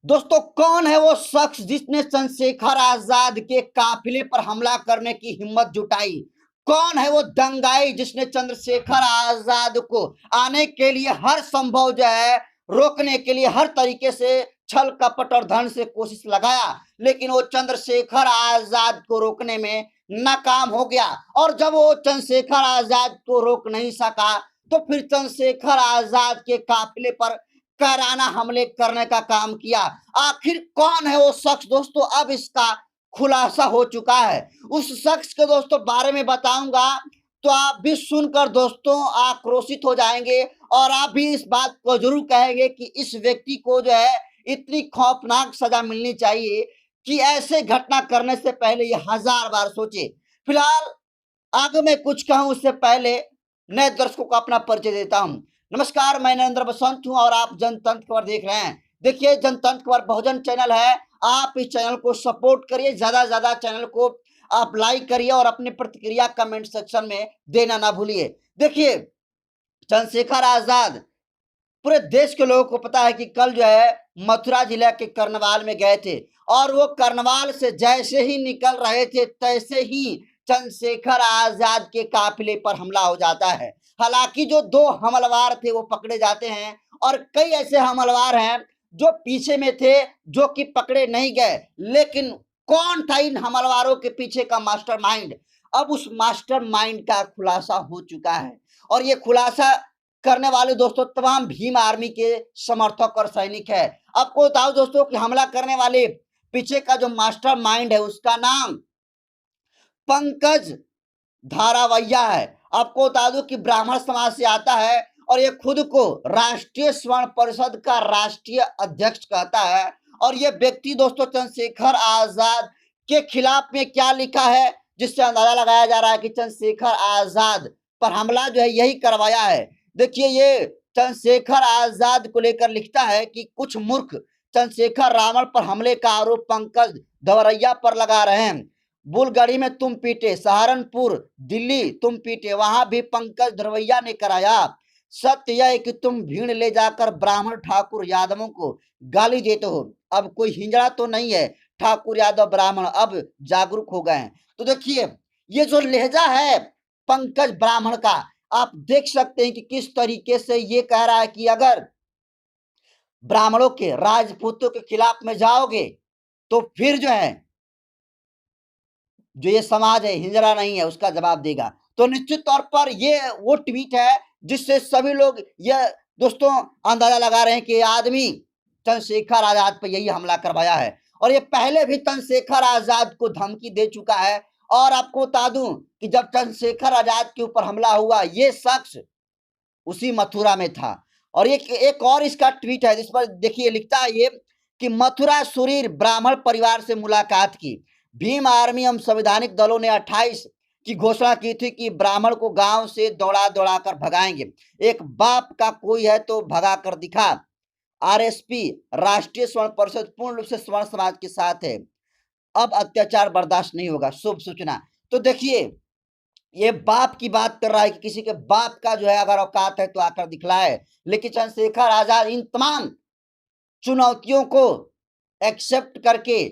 दोस्तों, कौन है वो शख्स जिसने चंद्रशेखर आजाद के काफिले पर हमला करने की हिम्मत जुटाई? कौन है वो दंगाई जिसने चंद्रशेखर आजाद को आने के लिए हर संभव जो है रोकने के लिए हर तरीके से छल कपट और धन से कोशिश लगाया, लेकिन वो चंद्रशेखर आजाद को रोकने में नाकाम हो गया। और जब वो चंद्रशेखर आजाद को रोक नहीं सका तो फिर चंद्रशेखर आजाद के काफिले पर कायराना हमले करने का काम किया। आखिर कौन है वो शख्स? दोस्तों, अब इसका खुलासा हो चुका है। उस शख्स के दोस्तों बारे में बताऊंगा तो आप भी सुनकर दोस्तों आक्रोशित हो जाएंगे और आप भी इस बात को जरूर कहेंगे कि इस व्यक्ति को जो है इतनी खौफनाक सजा मिलनी चाहिए कि ऐसे घटना करने से पहले ये 1000 बार सोचे। फिलहाल आगे मैं कुछ कहूं उससे पहले नए दर्शकों को अपना परिचय देता हूं। नमस्कार, मैं नरेंद्र बसंत हूं और आप जनतंत्र खबर देख रहे हैं। देखिए, जनतंत्र खबर बहुजन चैनल है। आप इस चैनल को सपोर्ट करिए, ज्यादा से ज्यादा चैनल को आप लाइक करिए और अपनी प्रतिक्रिया कमेंट सेक्शन में देना ना भूलिए। देखिए, चंद्रशेखर आजाद पूरे देश के लोगों को पता है कि कल जो है मथुरा जिला के कर्नवाल में गए थे और वो कर्नवाल से जैसे ही निकल रहे थे तैसे ही चंद्रशेखर आजाद के काफिले पर हमला हो जाता है। हालांकि जो 2 हमलवार थे वो पकड़े जाते हैं और कई ऐसे हमलवार हैं जो पीछे में थे जो कि पकड़े नहीं गए। लेकिन कौन था इन हमलवारों के पीछे का मास्टरमाइंड? अब उस मास्टरमाइंड का खुलासा हो चुका है और ये खुलासा करने वाले दोस्तों तमाम भीम आर्मी के समर्थक और सैनिक है। आपको बताओ दोस्तों कि हमला करने वाले पीछे का जो मास्टरमाइंड है उसका नाम पंकज धारावैया है। आपको बता दूं कि ब्राह्मण समाज से आता है और ये खुद को राष्ट्रीय स्वर्ण परिषद का राष्ट्रीय अध्यक्ष कहता है। और ये व्यक्ति दोस्तों चंद्रशेखर आजाद के खिलाफ में क्या लिखा है जिससे अंदाजा लगाया जा रहा है कि चंद्रशेखर आजाद पर हमला जो है यही करवाया है। देखिए, ये चंद्रशेखर आजाद को लेकर लिखता है कि कुछ मूर्ख चंद्रशेखर रावण पर हमले का आरोप पंकज धवरैया पर लगा रहे हैं। बुलगढ़ी में तुम पीटे, सहारनपुर दिल्ली तुम पीटे, वहां भी पंकज धवरैया ने कराया। सत्य यह है कि तुम भीड़ ले जाकर ब्राह्मण ठाकुर यादवों को गाली देते हो। अब कोई हिंजड़ा तो नहीं है, ठाकुर यादव ब्राह्मण अब जागरूक हो गए हैं। तो देखिए, ये जो लहजा है पंकज ब्राह्मण का, आप देख सकते हैं कि किस तरीके से ये कह रहा है कि अगर ब्राह्मणों के राजपूतों के खिलाफ में जाओगे तो फिर जो है जो ये समाज है हिंजड़ा नहीं है उसका जवाब देगा। तो निश्चित तौर पर ये वो ट्वीट है जिससे सभी लोग ये दोस्तों अंदाजा लगा रहे हैं कि आदमी चंद्रशेखर आजाद पर यही हमला करवाया है और ये पहले भी चंद्रशेखर आजाद को धमकी दे चुका है। और आपको बता दूं कि जब चंद्रशेखर आजाद के ऊपर हमला हुआ ये शख्स उसी मथुरा में था। और एक और इसका ट्वीट है जिस पर देखिए लिखता है ये कि मथुरा सुरीर ब्राह्मण परिवार से मुलाकात की। भीम आर्मी एवं संवैधानिक दलों ने 28 की घोषणा की थी कि ब्राह्मण को गांव से दौड़ा दौड़ा कर भगाएंगे। एक बाप का कोई है तो भगा कर दिखा। आरएसपी राष्ट्रीय स्वर्ण परिषद पूर्ण रूप से स्वर्ण समाज के साथ है। अब अत्याचार बर्दाश्त नहीं होगा, शुभ सूचना। तो देखिए, ये बाप की बात कर रहा है कि किसी के बाप का जो है अगर औकात है तो आकर दिखलाए। लेकिन चंद्रशेखर आजाद इन तमाम चुनौतियों को एक्सेप्ट करके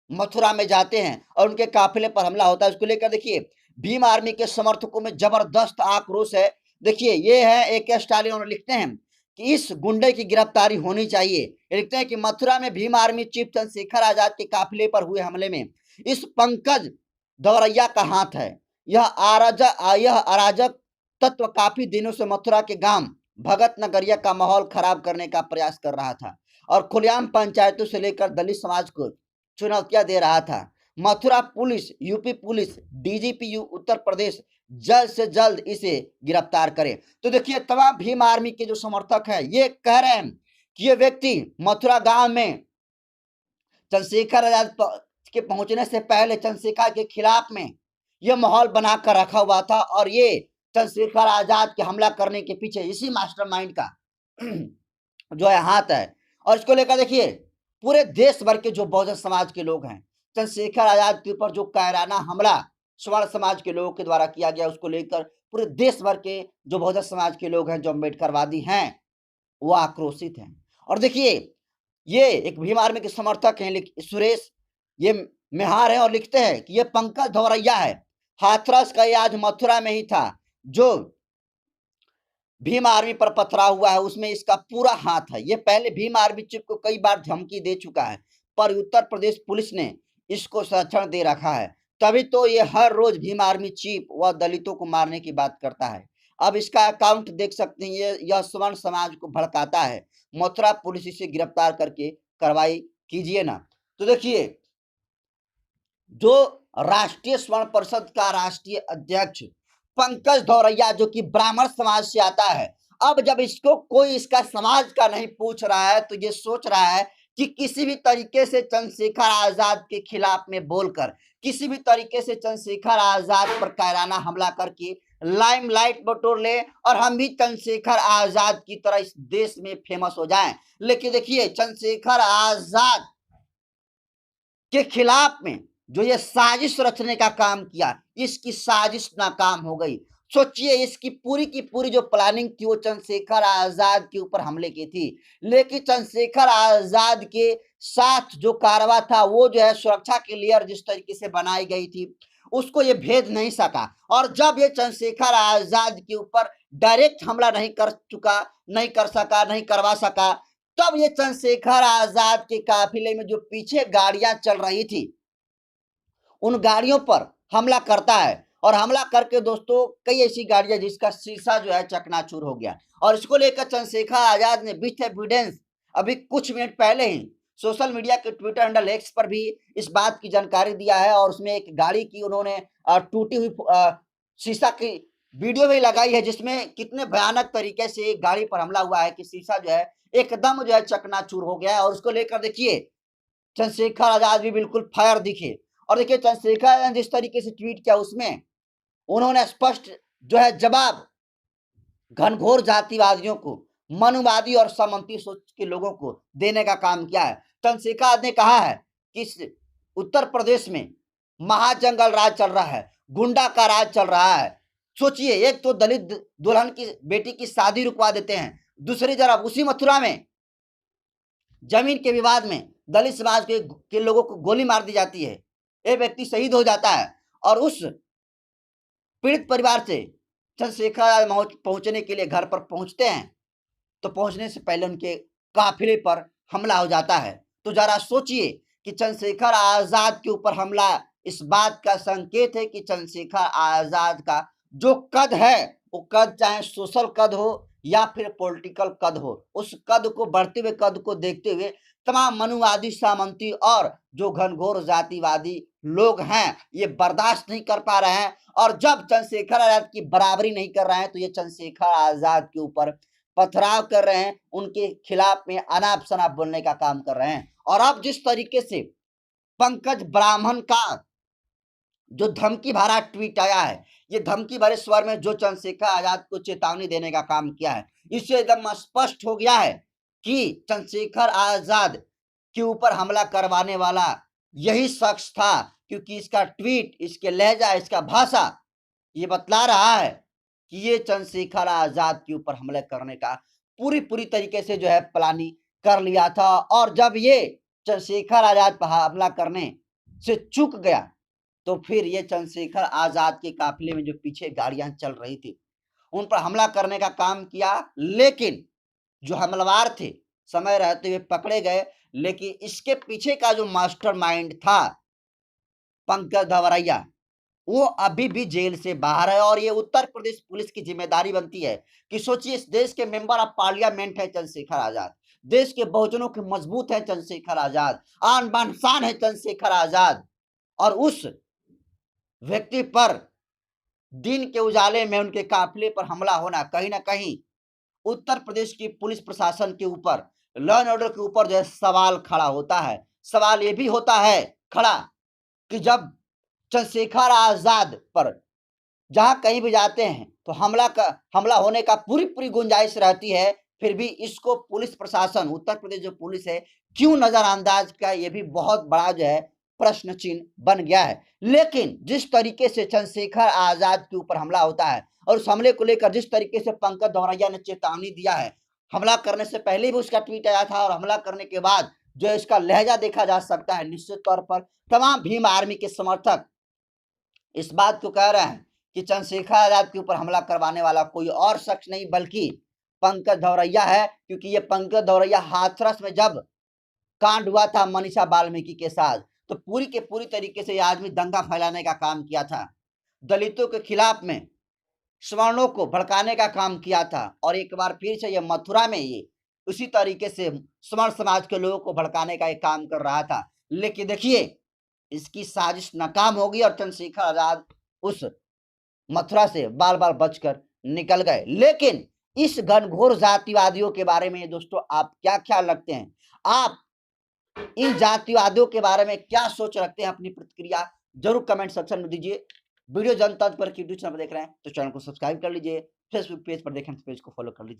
मथुरा में जाते हैं और उनके काफिले पर हमला होता है। उसको लेकर देखिए भीम आर्मी के समर्थकों में जबरदस्त आक्रोश है। देखिए, ये है AK स्टालिन और लिखते हैं कि इस गुंडे की गिरफ्तारी होनी चाहिए। लिखते हैं कि मथुरा में भीम आर्मी चीफ चंद्रशेखर आजाद के काफिले पर हुए हमले में इस पंकज धवरैया का हाथ है। यह अराजक तत्व काफी दिनों से मथुरा के गांव भगत नगरिया का माहौल खराब करने का प्रयास कर रहा था और खुलेआम पंचायतों से लेकर दलित समाज को चुनौतियां दे रहा था। Mathura police, UP police, DGP Uttar Pradesh जल्द से जल्द इसे गिरफ्तार करे। तो देखिए, तमाम भीम आर्मी के जो समर्थक हैं ये कह रहे हैं कि ये व्यक्ति मथुरा गांव में चंद्रशेखर आजाद के पहुंचने से पहले चंद्रशेखर के खिलाफ में यह माहौल बनाकर रखा हुआ था और ये चंद्रशेखर आजाद के हमला करने के पीछे इसी मास्टरमाइंड का जो है हाथ है। और इसको लेकर देखिए पूरे देश भर के जो बहुजन समाज के लोग हैं, चंद्रशेखर आजाद के ऊपर जो कायराना हमला स्वर्ण समाज के लोगों के द्वारा किया गया उसको लेकर पूरे देश भर के जो बहुजन समाज के लोग हैं, जो अम्बेडकरवादी हैं, वो आक्रोशित हैं। और देखिए, ये एक भीम आर्मी के समर्थक हैं सुरेश ये मेहार है और लिखते हैं कि ये पंकज धौरैया है। हाथरस का ये आज मथुरा में ही था जो भीम आर्मी पर पथराव हुआ है, उसमें इसका पूरा हाथ है। ये पहले भीम आर्मी चीफ को कई बार धमकी दे चुका है, पर उत्तर प्रदेश पुलिस ने इसको संरक्षण दे रखा है। तभी तो ये हर रोज भीम आर्मी चीफ व दलितों को मारने की बात करता है। अब इसका अकाउंट देख सकते हैं, यह स्वर्ण समाज को भड़काता है। मथुरा पुलिस इसे गिरफ्तार करके कार्रवाई कीजिए ना। तो देखिए, जो राष्ट्रीय स्वर्ण परिषद का राष्ट्रीय अध्यक्ष पंकज धौरैया जो कि ब्राह्मण समाज से आता है, अब जब इसको कोई इसका समाज का नहीं पूछ रहा है तो ये सोच रहा है कि किसी भी तरीके से चंद्रशेखर आजाद के खिलाफ में बोलकर, किसी भी तरीके से चंद्रशेखर आजाद पर कायराना हमला करके लाइमलाइट बटोर ले और हम भी चंद्रशेखर आजाद की तरह इस देश में फेमस हो जाएं। लेकिन देखिए, चंद्रशेखर आजाद के खिलाफ में जो ये साजिश रचने का काम किया, इसकी साजिश नाकाम हो गई। सोचिए, इसकी पूरी की पूरी जो प्लानिंग थी वो चंद्रशेखर आजाद के ऊपर हमले की थी, लेकिन चंद्रशेखर आजाद के साथ जो कारवा था वो जो है सुरक्षा के लेयर जिस तरीके से बनाई गई थी उसको ये भेद नहीं सका। और जब ये चंद्रशेखर आजाद के ऊपर डायरेक्ट हमला नहीं करवा सका, तब ये चंद्रशेखर आजाद के काफिले में जो पीछे गाड़ियां चल रही थी उन गाड़ियों पर हमला करता है। और हमला करके दोस्तों कई ऐसी गाड़ियां जिसका शीशा जो है चकनाचूर हो गया। और इसको लेकर चंद्रशेखर आजाद ने विथ एविडेंस अभी कुछ मिनट पहले ही सोशल मीडिया के ट्विटर हैंडल एक्स पर भी इस बात की जानकारी दिया है। और उसमें एक गाड़ी की उन्होंने टूटी हुई शीशा की वीडियो भी लगाई है, जिसमें कितने भयानक तरीके से एक गाड़ी पर हमला हुआ है कि शीशा जो है एकदम जो है चकनाचूर हो गया है। और उसको लेकर देखिए, चंद्रशेखर आजाद भी बिल्कुल फायर दिखे। और देखिए, चंद्रशेखर आजाद ने जिस तरीके से ट्वीट किया उसमें उन्होंने स्पष्ट जो है जवाब घनघोर जातिवादियों को, मनुवादी और सामंती सोच के लोगों को देने का काम किया है। चंद्रशेखर आजाद ने कहा है कि इस उत्तर प्रदेश में महाजंगल राज चल रहा है, गुंडा का राज चल रहा है। सोचिए, एक तो दलित दुल्हन की बेटी की शादी रुकवा देते हैं, दूसरी तरफ उसी मथुरा में जमीन के विवाद में दलित समाज के लोगों को गोली मार दी जाती है, एक व्यक्ति शहीद हो जाता है। और उस पीड़ित परिवार से चंद्रशेखर पहुंचने के लिए घर पर पहुंचते हैं तो पहुंचने से पहले उनके काफिले पर हमला हो जाता है। तो जरा सोचिए कि चंद्रशेखर आजाद के ऊपर हमला इस बात का संकेत है कि चंद्रशेखर आजाद का जो कद है वो कद चाहे सोशल कद हो या फिर पॉलिटिकल कद हो, उस कद को, बढ़ते हुए कद को देखते हुए तमाम मनुवादी, सामंती और जो घनघोर जातिवादी लोग हैं ये बर्दाश्त नहीं कर पा रहे हैं। और जब चंद्रशेखर आजाद की बराबरी नहीं कर रहे हैं तो ये चंद्रशेखर आजाद के ऊपर पथराव कर रहे हैं, उनके खिलाफ में अनाप शनाप बोलने का काम कर रहे हैं। और अब जिस तरीके से पंकज ब्राह्मण का जो धमकी भरा ट्वीट आया है, ये धमकी भरे स्वर में जो चंद्रशेखर आजाद को चेतावनी देने का काम किया है, इससे एकदम स्पष्ट हो गया है कि चंद्रशेखर आजाद के ऊपर हमला करवाने वाला यही शख्स था। क्योंकि इसका ट्वीट, इसके लहजा, इसका भाषा ये बतला रहा है कि ये चंद्रशेखर आजाद के ऊपर हमला करने का पूरी तरीके से जो है प्लानिंग कर लिया था। और जब ये चंद्रशेखर आजाद पर हमला करने से चूक गया तो फिर ये चंद्रशेखर आजाद के काफिले में जो पीछे गाड़ियां चल रही थी उन पर हमला करने का काम किया। लेकिन जो हमलावर थे समय रहते हुए पकड़े गए, लेकिन इसके पीछे का जो मास्टरमाइंड था पंकज धौरैया, वो अभी भी जेल से बाहर है। और ये उत्तर प्रदेश पुलिस की जिम्मेदारी बनती है कि सोचिए, इस देश के मेंबर ऑफ पार्लियामेंट है चंद्रशेखर आजाद, देश के बहुजनों के मजबूत है चंद्रशेखर आजाद, आन बान शान है चंद्रशेखर आजाद। और उस व्यक्ति पर दिन के उजाले में उनके काफिले पर हमला होना कहीं ना कहीं उत्तर प्रदेश की पुलिस प्रशासन के ऊपर, लॉ एंड ऑर्डर के ऊपर जो है सवाल खड़ा होता है। सवाल ये भी होता है खड़ा कि जब चंद्रशेखर आजाद पर जहां कहीं भी जाते हैं तो हमला होने का पूरी गुंजाइश रहती है, फिर भी इसको पुलिस प्रशासन, उत्तर प्रदेश जो पुलिस है, क्यों नजरअंदाज किया, ये भी बहुत बड़ा जो है प्रश्न चिन्ह बन गया है। लेकिन जिस तरीके से चंद्रशेखर आजाद के ऊपर हमला होता है और उस हमले को लेकर जिस तरीके से पंकज धौरैया ने चेतावनी दिया है, हमला करने से पहले भी उसका ट्वीट आया था और हमला करने के बाद जो है इसका लहजा देखा जा सकता है। निश्चित तौर पर तमाम भीम आर्मी के समर्थक इस बात को कह रहे हैं कि चंद्रशेखर आजाद के ऊपर हमला करवाने वाला कोई और शख्स नहीं बल्कि पंकज धौरैया है, क्योंकि ये पंकज धौरैया हाथरस में जब कांड हुआ था मनीषा वाल्मीकि के साथ, तो पूरी के पूरी तरीके से ये आदमी दंगा फैलाने का काम किया था, दलितों के खिलाफ में सवर्णों को भड़काने का काम किया था और एक बार फिर से ये मथुरा में ये उसी तरीके से स्वर्ण समाज के लोगों को भड़काने का एक काम कर रहा था। लेकिन देखिए इसकी साजिश नाकाम हो गई और चंद्रशेखर आजाद उस मथुरा से बाल बाल बचकर निकल गए। लेकिन इस घनघोर जातिवादियों के बारे में दोस्तों आप क्या ख्याल रखते हैं? आप इन जातिवादियों के बारे में क्या सोच रखते हैं? अपनी प्रतिक्रिया जरूर कमेंट सेक्शन में दीजिए। वीडियो जनता पर यूट्यूब चैनल पर देख रहे हैं तो चैनल को सब्सक्राइब कर लीजिए, फेसबुक पेज पर देखें तो पेज को फॉलो कर लीजिए।